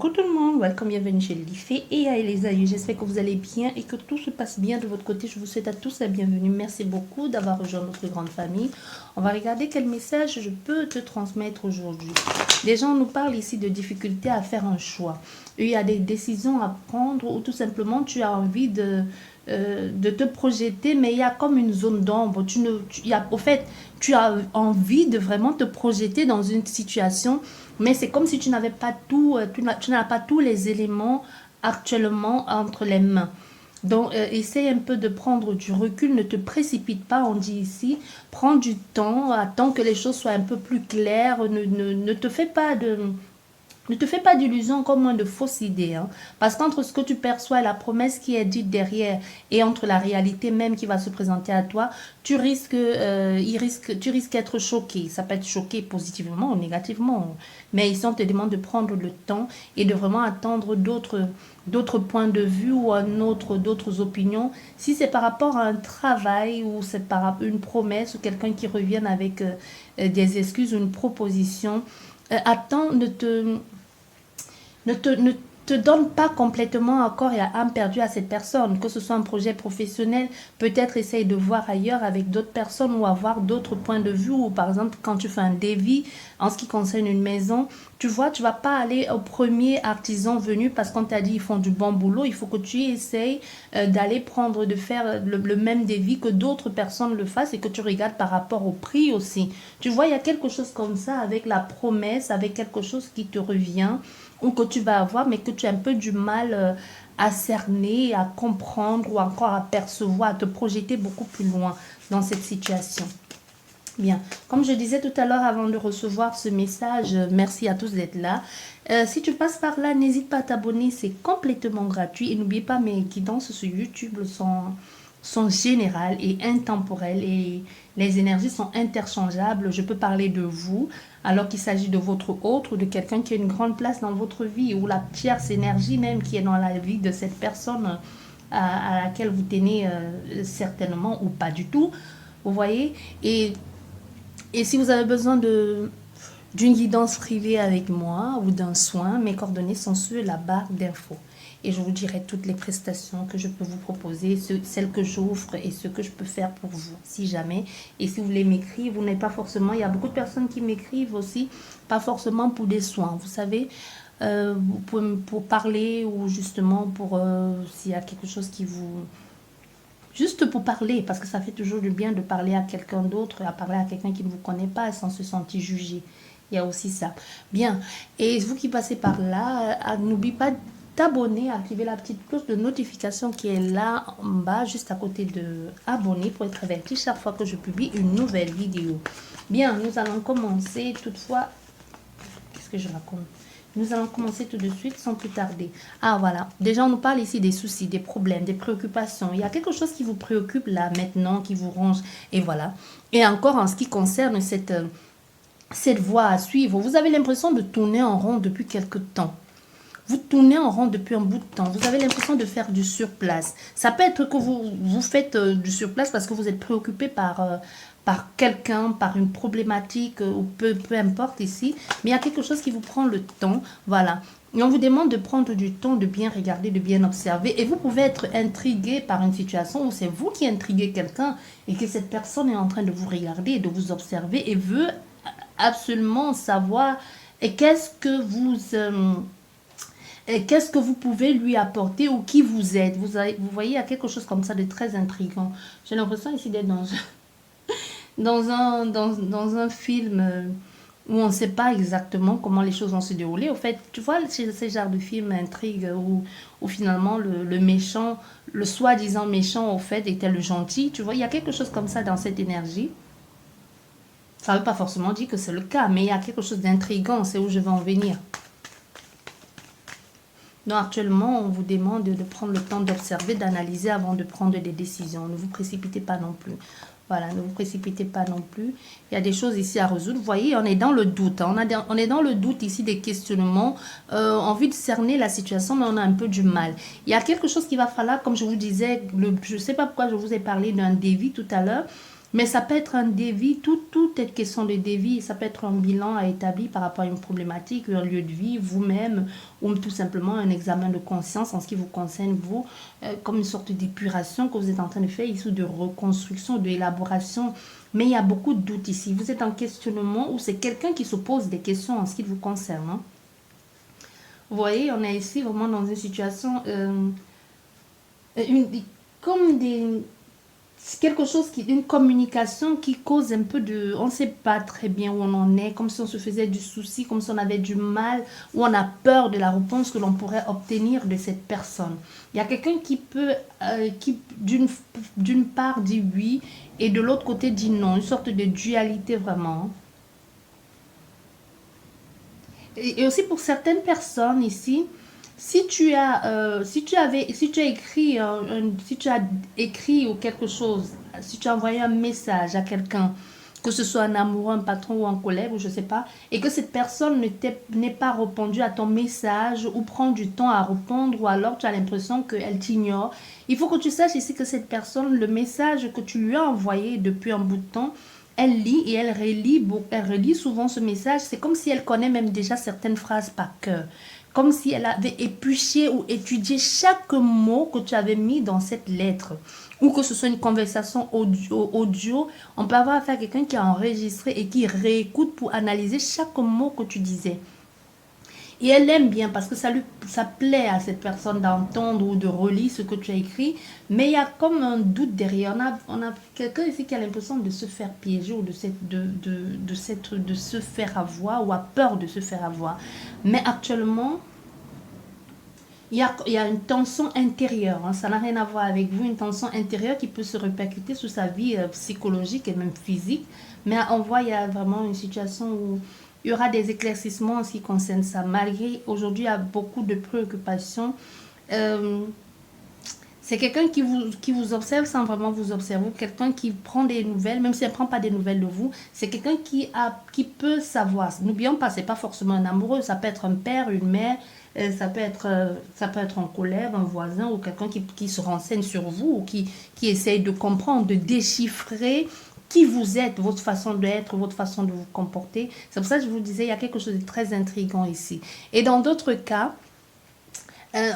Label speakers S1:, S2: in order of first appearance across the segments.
S1: Coucou tout le monde, welcome, bienvenue chez Lifé et à Elisa. J'espère que vous allez bien et que tout se passe bien de votre côté. Je vous souhaite à tous la bienvenue. Merci beaucoup d'avoir rejoint notre grande famille. On va regarder quel message je peux te transmettre aujourd'hui. Déjà, on nous parle ici de difficultés à faire un choix. Il y a des décisions à prendre ou tout simplement tu as envie de te projeter, mais il y a comme une zone d'ombre. Au fait, tu as envie de vraiment te projeter dans une situation, mais c'est comme si tu n'avais pas tout, tu n'as pas tous les éléments actuellement entre les mains. Donc, essaye un peu de prendre du recul, ne te précipite pas, on dit ici. Prends du temps, attends que les choses soient un peu plus claires, ne te fais pas de... Ne te fais pas d'illusions comme moins de fausses idées. Hein, parce qu'entre ce que tu perçois et la promesse qui est dite derrière et entre la réalité même qui va se présenter à toi, tu risques d'être choqué. Ça peut être choqué positivement ou négativement. Mais ici, on te demande de prendre le temps et de vraiment attendre d'autres points de vue ou d'autres opinions. Si c'est par rapport à un travail ou c'est par une promesse ou quelqu'un qui revient avec des excuses ou une proposition, attends, ne te donne pas complètement à corps et à âme perdu à cette personne, que ce soit un projet professionnel, peut-être essaye de voir ailleurs avec d'autres personnes ou avoir d'autres points de vue, ou par exemple quand tu fais un devis en ce qui concerne une maison, tu vois, tu vas pas aller au premier artisan venu parce qu'on t'a dit ils font du bon boulot, il faut que tu essayes de faire le même devis que d'autres personnes le fassent et que tu regardes par rapport au prix aussi. Tu vois, il y a quelque chose comme ça avec la promesse, avec quelque chose qui te revient ou que tu vas avoir, mais que tu as un peu du mal à cerner, à comprendre ou encore à percevoir, à te projeter beaucoup plus loin dans cette situation. Bien, comme je disais tout à l'heure avant de recevoir ce message, merci à tous d'être là. Si tu passes par là, n'hésite pas à t'abonner, c'est complètement gratuit. Et n'oublie pas, mes guidances sur YouTube sont générales et intemporelles et les énergies sont interchangeables. Je peux parler de vous alors qu'il s'agit de votre autre ou de quelqu'un qui a une grande place dans votre vie ou la tierce énergie même qui est dans la vie de cette personne à laquelle vous tenez certainement ou pas du tout. Vous voyez? Et si vous avez besoin d'une guidance privée avec moi ou d'un soin, mes coordonnées sont sur la barre d'infos. Et je vous dirai toutes les prestations que je peux vous proposer, celles que j'offre et ce que je peux faire pour vous, si jamais. Et si vous voulez m'écrire, vous n'êtes pas forcément... Il y a beaucoup de personnes qui m'écrivent aussi, pas forcément pour des soins, vous savez, pour parler ou justement pour... s'il y a quelque chose qui vous... Juste pour parler, parce que ça fait toujours du bien de parler à quelqu'un d'autre, à parler à quelqu'un qui ne vous connaît pas sans se sentir jugé. Il y a aussi ça. Bien. Et vous qui passez par là, n'oubliez pas t'abonner, activer la petite cloche de notification qui est là en bas, juste à côté de abonner pour être averti chaque fois que je publie une nouvelle vidéo. Bien, nous allons commencer toutefois. Qu'est-ce que je raconte? Nous allons commencer tout de suite sans plus tarder. Ah voilà, déjà on nous parle ici des soucis, des problèmes, des préoccupations. Il y a quelque chose qui vous préoccupe là maintenant, qui vous ronge. Et voilà. Et encore en ce qui concerne cette voie à suivre, vous avez l'impression de tourner en rond depuis quelque temps. Vous tournez en rond depuis un bout de temps. Vous avez l'impression de faire du surplace. Ça peut être que vous faites du surplace parce que vous êtes préoccupé par quelqu'un, par une problématique ou peu importe ici. Mais il y a quelque chose qui vous prend le temps. Voilà. Et on vous demande de prendre du temps, de bien regarder, de bien observer. Et vous pouvez être intrigué par une situation où c'est vous qui intriguez quelqu'un et que cette personne est en train de vous regarder et de vous observer et veut absolument savoir et qu'est-ce que vous pouvez lui apporter ou qui vous êtes. Vous voyez, il y a quelque chose comme ça de très intriguant. J'ai l'impression ici d'être dans un film où on ne sait pas exactement comment les choses vont se dérouler. Au fait, tu vois, ces genres de films intrigues où finalement le méchant, le soi-disant méchant, au fait, était le gentil. Tu vois, il y a quelque chose comme ça dans cette énergie. Ça ne veut pas forcément dire que c'est le cas, mais il y a quelque chose d'intriguant. C'est où je vais en venir. Donc actuellement, on vous demande de prendre le temps d'observer, d'analyser avant de prendre des décisions. Ne vous précipitez pas non plus. Voilà, ne vous précipitez pas non plus. Il y a des choses ici à résoudre. Vous voyez, on est dans le doute. Hein. On est dans le doute ici des questionnements. Envie de cerner la situation, mais on a un peu du mal. Il y a quelque chose qu'il va falloir, comme je vous disais, je ne sais pas pourquoi je vous ai parlé d'un devis tout à l'heure. Mais ça peut être un dévi, tout est question de dévi. Ça peut être un bilan à établir par rapport à une problématique, un lieu de vie, vous-même, ou tout simplement un examen de conscience en ce qui vous concerne, vous, comme une sorte d'épuration que vous êtes en train de faire ici, de reconstruction, d'élaboration. Mais il y a beaucoup de doutes ici. Vous êtes en questionnement ou c'est quelqu'un qui se pose des questions en ce qui vous concerne. Hein. Vous voyez, on est ici vraiment dans une situation, une, comme des quelque chose qui, une communication qui cause un peu de, on ne sait pas très bien où on en est, comme si on se faisait du souci, comme si on avait du mal, ou on a peur de la réponse que l'on pourrait obtenir de cette personne. Il y a quelqu'un qui peut, qui d'une part dit oui et de l'autre côté dit non, une sorte de dualité vraiment. Et aussi pour certaines personnes ici, si tu as écrit, si tu as écrit ou quelque chose, si tu as envoyé un message à quelqu'un, que ce soit un amoureux, un patron ou un collègue, ou je sais pas, et que cette personne n'ait pas répondu à ton message ou prend du temps à répondre, ou alors tu as l'impression qu'elle t'ignore, il faut que tu saches ici que cette personne, le message que tu lui as envoyé depuis un bout de temps, elle lit et elle relit souvent ce message. C'est comme si elle connaît même déjà certaines phrases par cœur. Comme si elle avait épluché ou étudié chaque mot que tu avais mis dans cette lettre. Ou que ce soit une conversation audio. On peut avoir affaire à quelqu'un qui a enregistré et qui réécoute pour analyser chaque mot que tu disais. Et elle aime bien parce que ça plaît à cette personne d'entendre ou de relire ce que tu as écrit. Mais il y a comme un doute derrière. On a quelqu'un ici qui a l'impression de se faire piéger ou de se faire avoir ou a peur de se faire avoir. Mais actuellement, il y a une tension intérieure. Hein. Ça n'a rien à voir avec vous. Une tension intérieure qui peut se répercuter sur sa vie psychologique et même physique. Mais on voit, il y a vraiment une situation où il y aura des éclaircissements en ce qui concerne ça. Malgré aujourd'hui, il y a beaucoup de préoccupations. Euh, c'est quelqu'un qui vous observe sans vraiment vous observer. Quelqu'un qui prend des nouvelles, même si elle ne prend pas des nouvelles de vous. C'est quelqu'un qui peut savoir. N'oublions pas, ce n'est pas forcément un amoureux. Ça peut être un père, une mère. Ça peut être un collègue, un voisin ou quelqu'un qui se renseigne sur vous ou qui essaye de comprendre, de déchiffrer qui vous êtes, votre façon d'être, votre façon de vous comporter. C'est pour ça que je vous disais, il y a quelque chose de très intriguant ici. Et dans d'autres cas,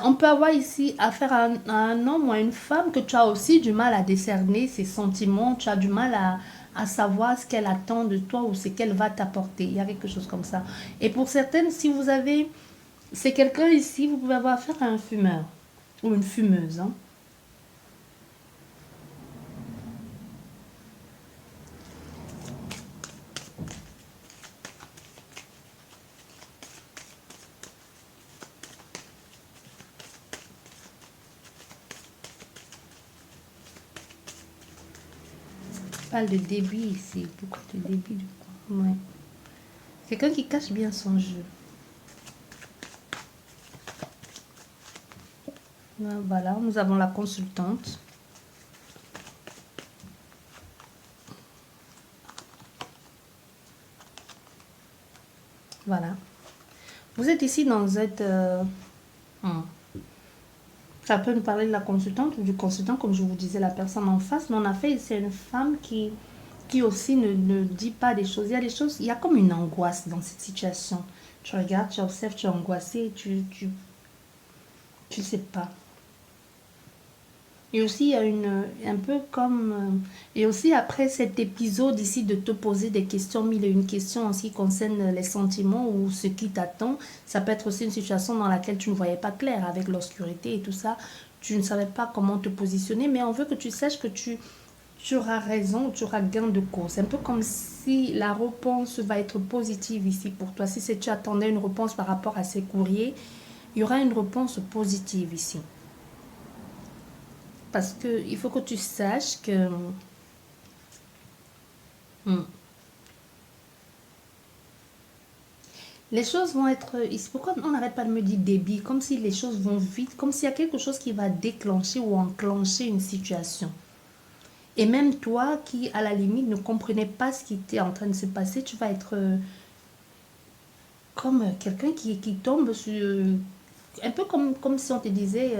S1: on peut avoir ici affaire à un homme ou à une femme que tu as aussi du mal à décerner ses sentiments, tu as du mal à savoir ce qu'elle attend de toi ou ce qu'elle va t'apporter. Il y a quelque chose comme ça. Et pour certaines, si vous avez... C'est quelqu'un ici, vous pouvez avoir affaire à un fumeur ou une fumeuse. Hein. On parle de débit ici. Pourquoi de débit du coup? Ouais. Quelqu'un qui cache bien son jeu. Voilà, nous avons la consultante. Voilà. Vous êtes ici dans cette... Ça peut nous parler de la consultante ou du consultant, comme je vous disais, la personne en face. Mais on a fait, c'est une femme qui aussi ne dit pas des choses. Il y a des choses, il y a comme une angoisse dans cette situation. Tu regardes, tu observes, tu es angoissé, tu sais pas. Et aussi, il y a un peu comme... et aussi, après cet épisode ici de te poser des questions, mille et une questions en ce qui concerne les sentiments ou ce qui t'attend, ça peut être aussi une situation dans laquelle tu ne voyais pas clair avec l'obscurité et tout ça. Tu ne savais pas comment te positionner, mais on veut que tu saches que tu auras raison, tu auras gain de cause. C'est un peu comme si la réponse va être positive ici pour toi. Si tu attendais une réponse par rapport à ces courriers, il y aura une réponse positive ici. Parce que il faut que tu saches que hmm, les choses vont être... Pourquoi on n'arrête pas de me dire débit? Comme si les choses vont vite, comme s'il y a quelque chose qui va déclencher ou enclencher une situation. Et même toi qui, à la limite, ne comprenais pas ce qui était en train de se passer, tu vas être comme quelqu'un qui tombe sur... un peu comme si on te disait...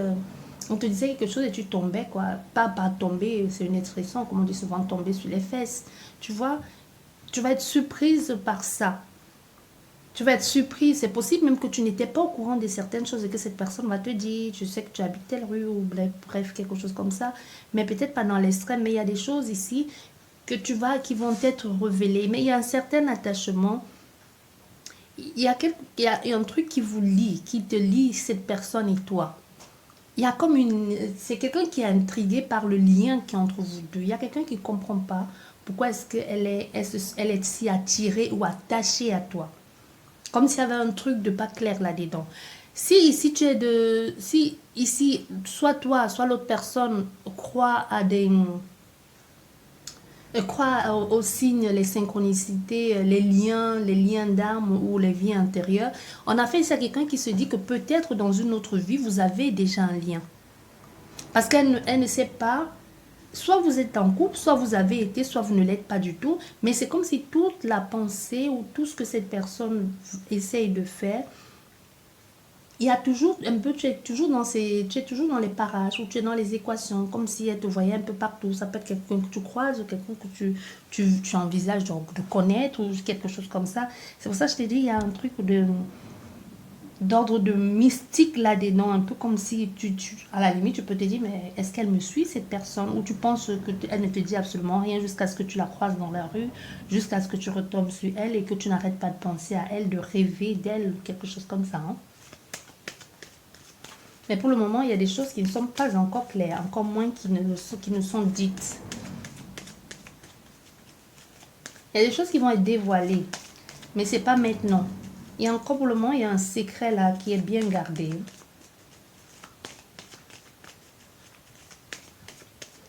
S1: On te disait quelque chose et tu tombais, quoi. Pas tomber, c'est une expression, comme on dit souvent, tomber sur les fesses. Tu vois, tu vas être surprise par ça. Tu vas être surprise. C'est possible même que tu n'étais pas au courant de certaines choses et que cette personne va te dire, tu sais que tu habites telle rue ou bref, quelque chose comme ça. Mais peut-être pas dans l'extrême, mais il y a des choses ici qui vont être révélées. Mais il y a un certain attachement. Il y a un truc qui vous lie, qui te lie cette personne et toi. Il y a comme c'est quelqu'un qui est intrigué par le lien qui est entre vous deux. Il y a quelqu'un qui ne comprend pas pourquoi est-ce elle est si attirée ou attachée à toi. Comme s'il y avait un truc de pas clair là-dedans. Si ici si ici, soit toi, soit l'autre personne croit à croit aux signes, les synchronicités, les liens d'âme ou les vies intérieures, on a fait ça à quelqu'un qui se dit que peut-être dans une autre vie, vous avez déjà un lien. Parce elle ne sait pas, soit vous êtes en couple, soit vous avez été, soit vous ne l'êtes pas du tout, mais c'est comme si toute la pensée ou tout ce que cette personne essaye de faire, il y a toujours un peu, tu es toujours dans les parages ou tu es dans les équations, comme si elle te voyait un peu partout. Ça peut être quelqu'un que tu croises ou quelqu'un que tu envisages de connaître ou quelque chose comme ça. C'est pour ça que je t'ai dit, il y a un truc d'ordre de mystique là-dedans, un peu comme si à la limite, tu peux te dire, mais est-ce qu'elle me suit, cette personne? Ou tu penses qu'elle ne te dit absolument rien jusqu'à ce que tu la croises dans la rue, jusqu'à ce que tu retombes sur elle et que tu n'arrêtes pas de penser à elle, de rêver d'elle, quelque chose comme ça, hein. Mais pour le moment, il y a des choses qui ne sont pas encore claires, encore moins qui ne sont dites. Il y a des choses qui vont être dévoilées, mais ce n'est pas maintenant. Il y a encore pour le moment, il y a un secret là qui est bien gardé.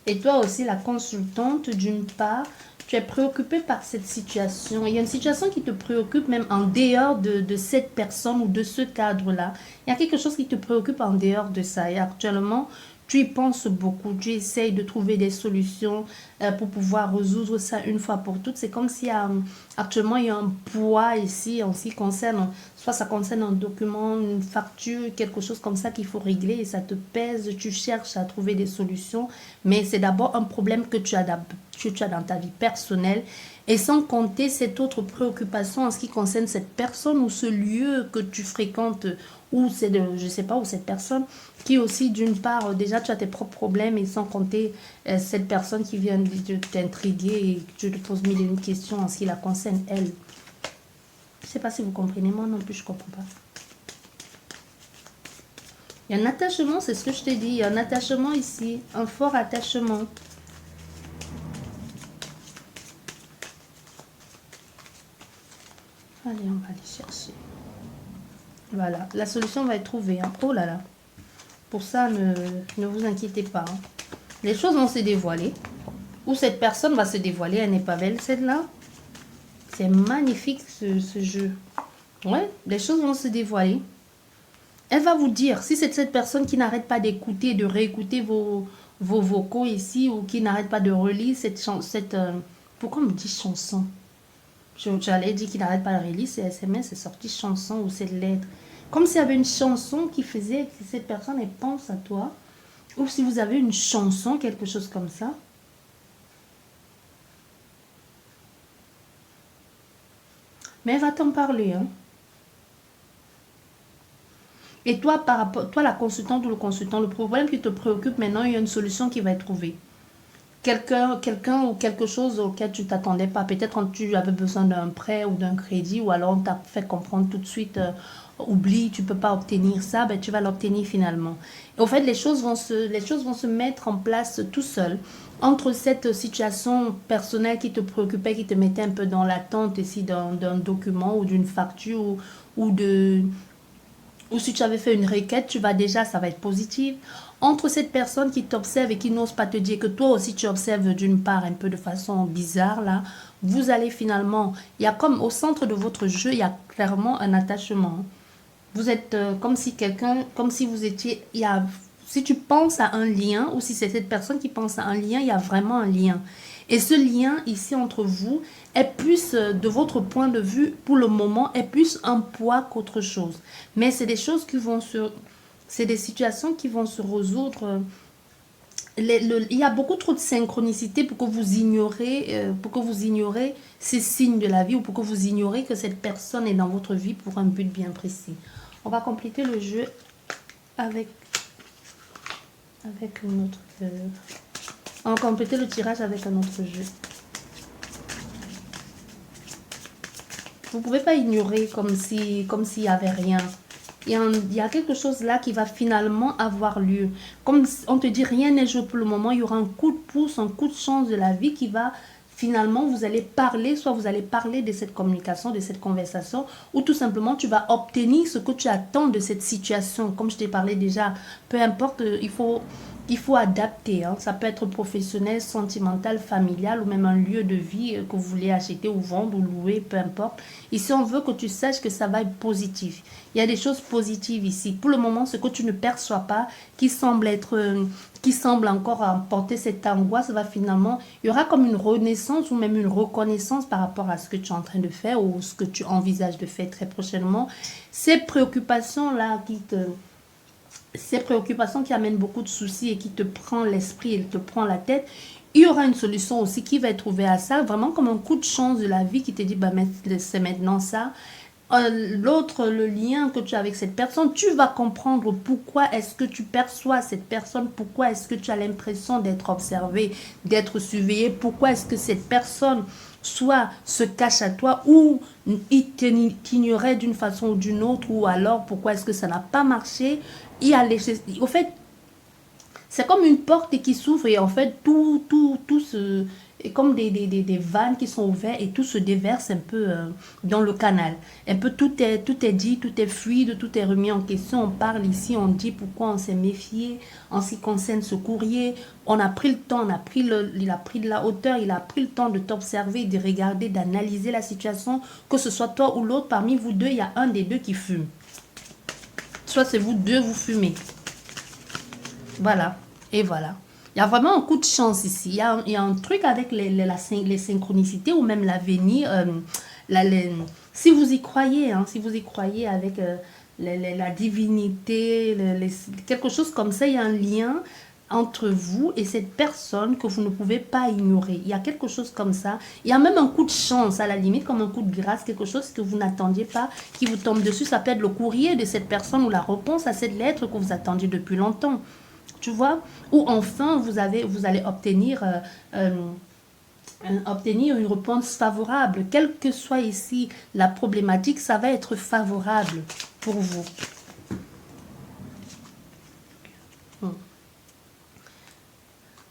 S1: Et toi aussi, la consultante, d'une part, tu es préoccupée par cette situation. Il y a une situation qui te préoccupe même en dehors de cette personne ou de ce cadre-là. Il y a quelque chose qui te préoccupe en dehors de ça. Et actuellement, tu y penses beaucoup. Tu essayes de trouver des solutions pour pouvoir résoudre ça une fois pour toutes. C'est comme si actuellement, il y a un poids ici en ce qui concerne, soit ça concerne un document, une facture, quelque chose comme ça qu'il faut régler et ça te pèse. Tu cherches à trouver des solutions, mais c'est d'abord un problème que tu as dans ta vie personnelle et sans compter cette autre préoccupation en ce qui concerne cette personne ou ce lieu que tu fréquentes ou je sais pas, ou cette personne qui aussi d'une part déjà tu as tes propres problèmes et sans compter cette personne qui vient de t'intriguer et que tu te poses mille et une questions en ce qui la concerne elle. Je sais pas si vous comprenez, moi non plus je comprends pas. Il y a un attachement, c'est ce que je t'ai dit, il y a un attachement ici, un fort attachement. Allez, on va aller chercher. Voilà, la solution va être trouvée, hein. Oh là là. Pour ça, ne vous inquiétez pas, hein. Les choses vont se dévoiler. Ou cette personne va se dévoiler, elle n'est pas belle celle-là. C'est magnifique ce jeu. Ouais, les choses vont se dévoiler. Elle va vous dire, si c'est cette personne qui n'arrête pas d'écouter, de réécouter vos vocaux ici, ou qui n'arrête pas de relire pourquoi on me dit chanson? J'allais dire qu'il n'arrête pas de relire ces SMS, c'est sorti chanson ou cette lettre. Comme s'il y avait une chanson qui faisait que cette personne elle pense à toi. Ou si vous avez une chanson, quelque chose comme ça. Mais elle va t'en parler, hein. Et toi, par rapport, toi, la consultante ou le consultant, le problème qui te préoccupe maintenant, il y a une solution qui va être trouvée. Quelqu'un ou quelque chose auquel tu t'attendais pas. Peut-être que tu avais besoin d'un prêt ou d'un crédit ou alors on t'a fait comprendre tout de suite, oublie, tu peux pas obtenir ça, ben tu vas l'obtenir finalement. Et au fait, les choses vont se mettre en place tout seul. Entre cette situation personnelle qui te préoccupait, qui te mettait un peu dans l'attente ici d'un document ou d'une facture ou de ou si tu avais fait une requête, ça va être positif. Entre cette personne qui t'observe et qui n'ose pas te dire que toi aussi tu observes d'une part un peu de façon bizarre là, vous allez finalement, il y a comme au centre de votre jeu, il y a clairement un attachement. Vous êtes comme si vous étiez, si tu penses à un lien ou si c'est cette personne qui pense à un lien, il y a vraiment un lien. Et ce lien ici entre vous est plus, de votre point de vue, pour le moment, est plus un poids qu'autre chose. Mais c'est des choses C'est des situations qui vont se résoudre. Il y a beaucoup trop de synchronicité pour que vous ignorez ces signes de la vie ou pour que vous ignorez que cette personne est dans votre vie pour un but bien précis. On va compléter le jeu avec une autre... on va compléter le tirage avec un autre jeu. Vous ne pouvez pas ignorer comme s'il n'y avait rien. Il y a quelque chose là qui va finalement avoir lieu. Comme on te dit, rien n'est joué pour le moment, il y aura un coup de pouce, un coup de chance de la vie qui va finalement, vous allez parler, soit vous allez parler de cette communication, de cette conversation, ou tout simplement tu vas obtenir ce que tu attends de cette situation. Comme je t'ai parlé déjà, peu importe, il faut adapter. Hein. Ça peut être professionnel, sentimental, familial ou même un lieu de vie que vous voulez acheter ou vendre ou louer, peu importe. Ici, on veut que tu saches que ça va être positif. Il y a des choses positives ici. Pour le moment, ce que tu ne perçois pas, qui semble encore emporter cette angoisse, va finalement, il y aura comme une renaissance ou même une reconnaissance par rapport à ce que tu es en train de faire ou ce que tu envisages de faire très prochainement. Ces préoccupations-là ces préoccupations qui amènent beaucoup de soucis et qui te prend l'esprit et te prend la tête, il y aura une solution aussi qui va être trouvée à ça, vraiment comme un coup de chance de la vie qui te dit, bah, c'est maintenant ça. L'autre, le lien que tu as avec cette personne, tu vas comprendre pourquoi est-ce que tu perçois cette personne, pourquoi est-ce que tu as l'impression d'être observé, d'être surveillé, pourquoi est-ce que cette personne soit se cache à toi ou il t'ignorait d'une façon ou d'une autre, ou alors pourquoi est-ce que ça n'a pas marché. Au fait, c'est comme une porte qui s'ouvre et en fait tout se... Et comme des vannes qui sont ouvertes et tout se déverse un peu dans le canal. Un peu tout est dit, tout est fluide, tout est remis en question. On parle ici, on dit pourquoi on s'est méfié en ce qui concerne ce courrier. On a pris le temps, il a pris de la hauteur, il a pris le temps de t'observer, de regarder, d'analyser la situation. Que ce soit toi ou l'autre, parmi vous deux, il y a un des deux qui fume. Soit c'est vous deux, vous fumez. Voilà, et voilà. Il y a vraiment un coup de chance ici. Il y a un truc avec les synchronicités ou même l'avenir. Si vous y croyez, hein, si vous y croyez avec la divinité, quelque chose comme ça, il y a un lien entre vous et cette personne que vous ne pouvez pas ignorer. Il y a quelque chose comme ça. Il y a même un coup de chance, à la limite, comme un coup de grâce, quelque chose que vous n'attendiez pas, qui vous tombe dessus. Ça peut être le courrier de cette personne ou la réponse à cette lettre que vous attendiez depuis longtemps. Tu vois, ou enfin vous allez obtenir une réponse favorable. Quelle que soit ici la problématique, ça va être favorable pour vous.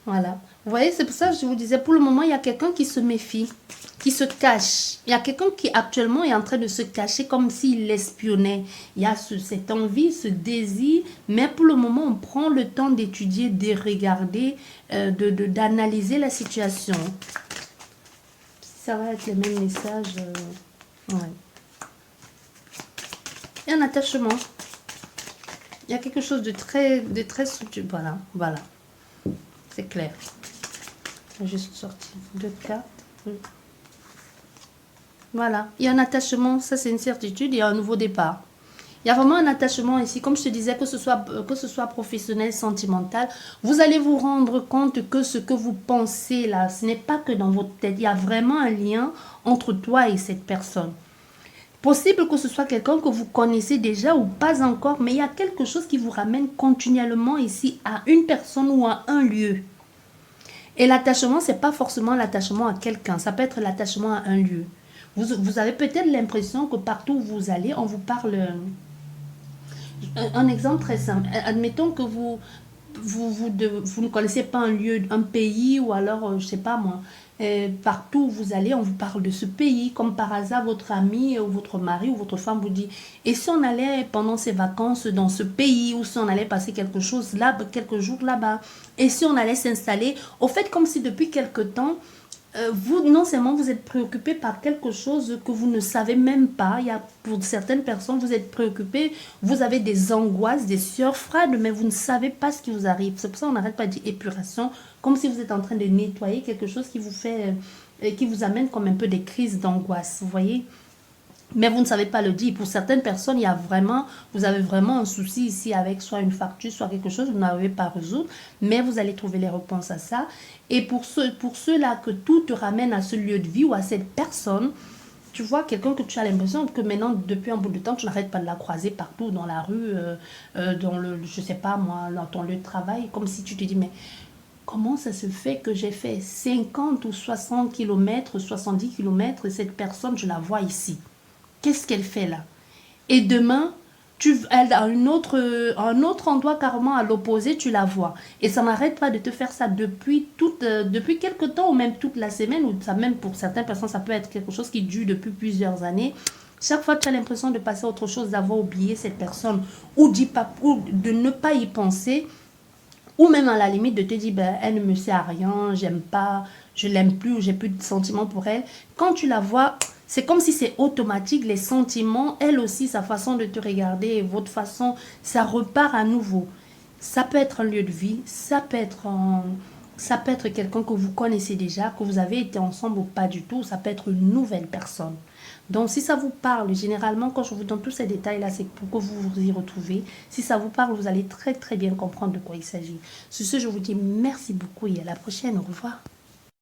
S1: Voilà. Vous voyez, c'est pour ça que je vous disais, pour le moment, il y a quelqu'un qui se méfie, qui se cache. Il y a quelqu'un qui actuellement est en train de se cacher comme s'il l'espionnait. Il y a cette envie, ce désir, mais pour le moment, on prend le temps d'étudier, de regarder, d'analyser la situation. Ça va être les mêmes messages. Ouais. Il y a un attachement. Il y a quelque chose de très structuré. Voilà, voilà. C'est clair. Je vais juste sortir deux cartes. Voilà. Il y a un attachement. Ça, c'est une certitude. Il y a un nouveau départ. Il y a vraiment un attachement ici. Comme je te disais, que ce soit professionnel, sentimental, vous allez vous rendre compte que ce que vous pensez là, ce n'est pas que dans votre tête. Il y a vraiment un lien entre toi et cette personne. Possible que ce soit quelqu'un que vous connaissez déjà ou pas encore, mais il y a quelque chose qui vous ramène continuellement ici à une personne ou à un lieu. Et l'attachement, ce n'est pas forcément l'attachement à quelqu'un, ça peut être l'attachement à un lieu. Vous avez peut-être l'impression que partout où vous allez, on vous parle... Un exemple très simple. Admettons que vous ne connaissez pas un lieu, un pays, ou alors, je ne sais pas moi, partout où vous allez, on vous parle de ce pays. Comme par hasard, votre ami ou votre mari ou votre femme vous dit, et si on allait pendant ces vacances dans ce pays, ou si on allait passer quelques jours là-bas, et si on allait s'installer, au fait, comme si depuis quelque temps, vous, non seulement vous êtes préoccupé par quelque chose que vous ne savez même pas. Il y a, pour certaines personnes, vous êtes préoccupé, vous avez des angoisses, des sueurs froides, mais vous ne savez pas ce qui vous arrive. C'est pour ça qu'on n'arrête pas de dire épuration, comme si vous êtes en train de nettoyer quelque chose qui vous fait, qui vous amène comme un peu des crises d'angoisse, vous voyez. Mais vous ne savez pas le dire. Pour certaines personnes, il y a vraiment, vous avez vraiment un souci ici avec soit une facture, soit quelque chose, vous n'arrivez pas à résoudre, mais vous allez trouver les réponses à ça. Et pour ceux-là que tout te ramène à ce lieu de vie ou à cette personne, tu vois, quelqu'un que tu as l'impression que maintenant, depuis un bout de temps, tu n'arrêtes pas de la croiser partout, dans la rue, dans le, je sais pas moi, dans ton lieu de travail, comme si tu te dis, mais comment ça se fait que j'ai fait 50 ou 60 kilomètres, 70 kilomètres et cette personne, je la vois ici. Qu'est-ce qu'elle fait là? Et demain, elle a un autre endroit carrément à l'opposé, tu la vois. Et ça n'arrête pas de te faire ça depuis quelque temps ou même toute la semaine, ou ça même pour certaines personnes, ça peut être quelque chose qui dure depuis plusieurs années. Chaque fois, tu as l'impression de passer à autre chose, d'avoir oublié cette personne, ou de ne pas y penser, ou même à la limite de te dire, ben, elle ne me sert à rien, j'aime pas, je l'aime plus ou j'ai plus de sentiments pour elle. Quand tu la vois, c'est comme si c'est automatique, les sentiments, elle aussi, sa façon de te regarder, votre façon, ça repart à nouveau. Ça peut être un lieu de vie, ça peut être quelqu'un que vous connaissez déjà, que vous avez été ensemble ou pas du tout, ça peut être une nouvelle personne. Donc, si ça vous parle, généralement, quand je vous donne tous ces détails-là, c'est pour que vous vous y retrouvez. Si ça vous parle, vous allez très très bien comprendre de quoi il s'agit. Sur ce, je vous dis merci beaucoup et à la prochaine. Au revoir.